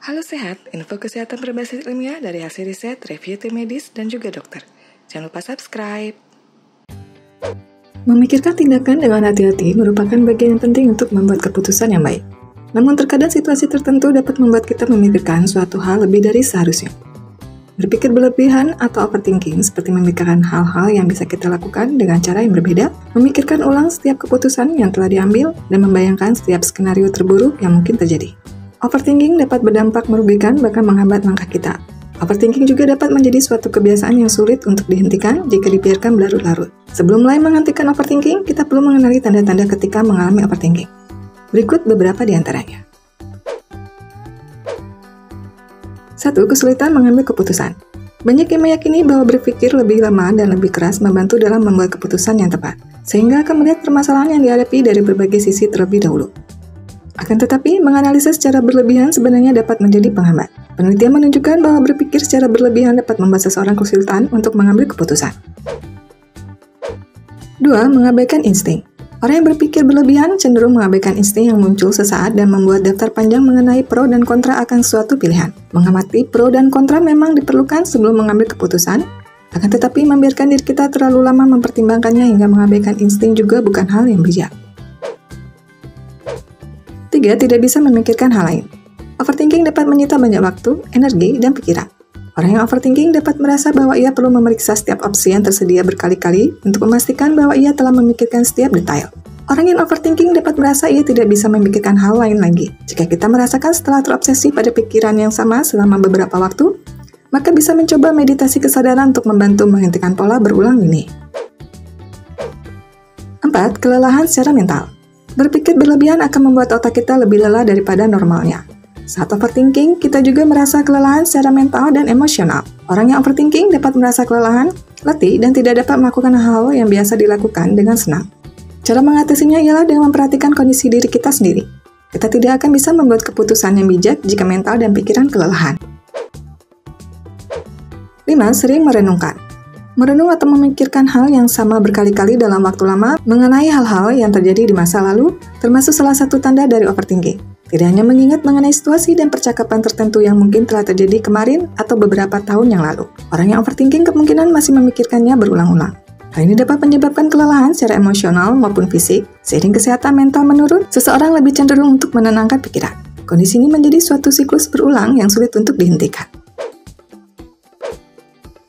Halo Sehat, info kesehatan berbasis ilmiah dari hasil riset, review tim medis, dan juga dokter. Jangan lupa subscribe. Memikirkan tindakan dengan hati-hati merupakan bagian yang penting untuk membuat keputusan yang baik. Namun terkadang situasi tertentu dapat membuat kita memikirkan suatu hal lebih dari seharusnya. Berpikir berlebihan atau overthinking seperti memikirkan hal-hal yang bisa kita lakukan dengan cara yang berbeda, memikirkan ulang setiap keputusan yang telah diambil, dan membayangkan setiap skenario terburuk yang mungkin terjadi. Overthinking dapat berdampak merugikan bahkan menghambat langkah kita. Overthinking juga dapat menjadi suatu kebiasaan yang sulit untuk dihentikan jika dibiarkan berlarut-larut. Sebelum mulai menghentikan overthinking, kita perlu mengenali tanda-tanda ketika mengalami overthinking. Berikut beberapa di antaranya. 1. Kesulitan mengambil keputusan. Banyak yang meyakini bahwa berpikir lebih lama dan lebih keras membantu dalam membuat keputusan yang tepat, sehingga akan melihat permasalahan yang dihadapi dari berbagai sisi terlebih dahulu. Akan tetapi, menganalisis secara berlebihan sebenarnya dapat menjadi penghambat. Penelitian menunjukkan bahwa berpikir secara berlebihan dapat membuat seseorang kesulitan untuk mengambil keputusan. 2. Mengabaikan insting. Orang yang berpikir berlebihan cenderung mengabaikan insting yang muncul sesaat dan membuat daftar panjang mengenai pro dan kontra akan suatu pilihan. Mengamati pro dan kontra memang diperlukan sebelum mengambil keputusan, akan tetapi membiarkan diri kita terlalu lama mempertimbangkannya hingga mengabaikan insting juga bukan hal yang bijak. 3. Tidak bisa memikirkan hal lain. Overthinking dapat menyita banyak waktu, energi, dan pikiran. Orang yang overthinking dapat merasa bahwa ia perlu memeriksa setiap opsi yang tersedia berkali-kali untuk memastikan bahwa ia telah memikirkan setiap detail. Orang yang overthinking dapat merasa ia tidak bisa memikirkan hal lain lagi. Jika kita merasakan setelah terobsesi pada pikiran yang sama selama beberapa waktu, maka bisa mencoba meditasi kesadaran untuk membantu menghentikan pola berulang ini. 4. Kelelahan secara mental. Berpikir berlebihan akan membuat otak kita lebih lelah daripada normalnya. Saat overthinking, kita juga merasa kelelahan secara mental dan emosional. Orang yang overthinking dapat merasa kelelahan, letih, dan tidak dapat melakukan hal yang biasa dilakukan dengan senang. Cara mengatasinya ialah dengan memperhatikan kondisi diri kita sendiri. Kita tidak akan bisa membuat keputusan yang bijak jika mental dan pikiran kelelahan. 5. Sering merenungkan. Merenung atau memikirkan hal yang sama berkali-kali dalam waktu lama mengenai hal-hal yang terjadi di masa lalu, termasuk salah satu tanda dari overthinking. Tidak hanya mengingat mengenai situasi dan percakapan tertentu yang mungkin telah terjadi kemarin atau beberapa tahun yang lalu. Orang yang overthinking kemungkinan masih memikirkannya berulang-ulang. Hal ini dapat menyebabkan kelelahan secara emosional maupun fisik. Seiring kesehatan mental menurun, seseorang lebih cenderung untuk menenangkan pikiran. Kondisi ini menjadi suatu siklus berulang yang sulit untuk dihentikan.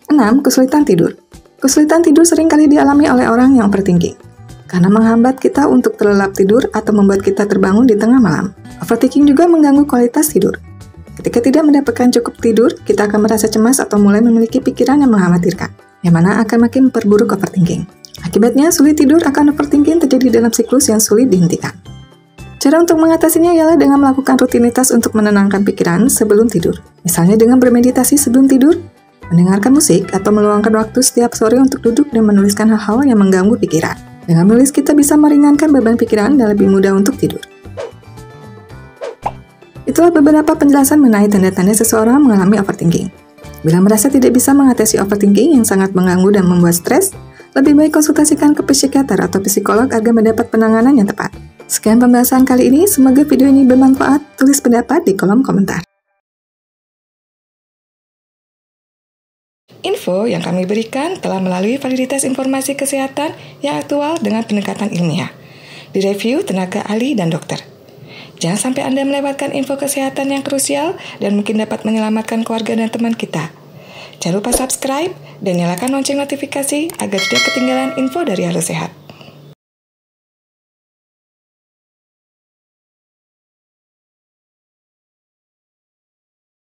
6. Kesulitan tidur. Kesulitan tidur seringkali dialami oleh orang yang overthinking, karena menghambat kita untuk terlelap tidur atau membuat kita terbangun di tengah malam. Overthinking juga mengganggu kualitas tidur. Ketika tidak mendapatkan cukup tidur, kita akan merasa cemas atau mulai memiliki pikiran yang mengkhawatirkan, yang mana akan makin memperburuk overthinking. Akibatnya, sulit tidur akan overthinking terjadi dalam siklus yang sulit dihentikan. Cara untuk mengatasinya ialah dengan melakukan rutinitas untuk menenangkan pikiran sebelum tidur. Misalnya dengan bermeditasi sebelum tidur, mendengarkan musik, atau meluangkan waktu setiap sore untuk duduk dan menuliskan hal-hal yang mengganggu pikiran. Dengan menulis, kita bisa meringankan beban pikiran dan lebih mudah untuk tidur. Itulah beberapa penjelasan mengenai tanda-tanda seseorang mengalami overthinking. Bila merasa tidak bisa mengatasi overthinking yang sangat mengganggu dan membuat stres, lebih baik konsultasikan ke psikiater atau psikolog agar mendapat penanganan yang tepat. Sekian pembahasan kali ini, semoga video ini bermanfaat. Tulis pendapat di kolom komentar. Info yang kami berikan telah melalui validitas informasi kesehatan yang aktual dengan pendekatan ilmiah, direview tenaga ahli dan dokter. Jangan sampai Anda melewatkan info kesehatan yang krusial dan mungkin dapat menyelamatkan keluarga dan teman kita. Jangan lupa subscribe dan nyalakan lonceng notifikasi agar tidak ketinggalan info dari Halo Sehat.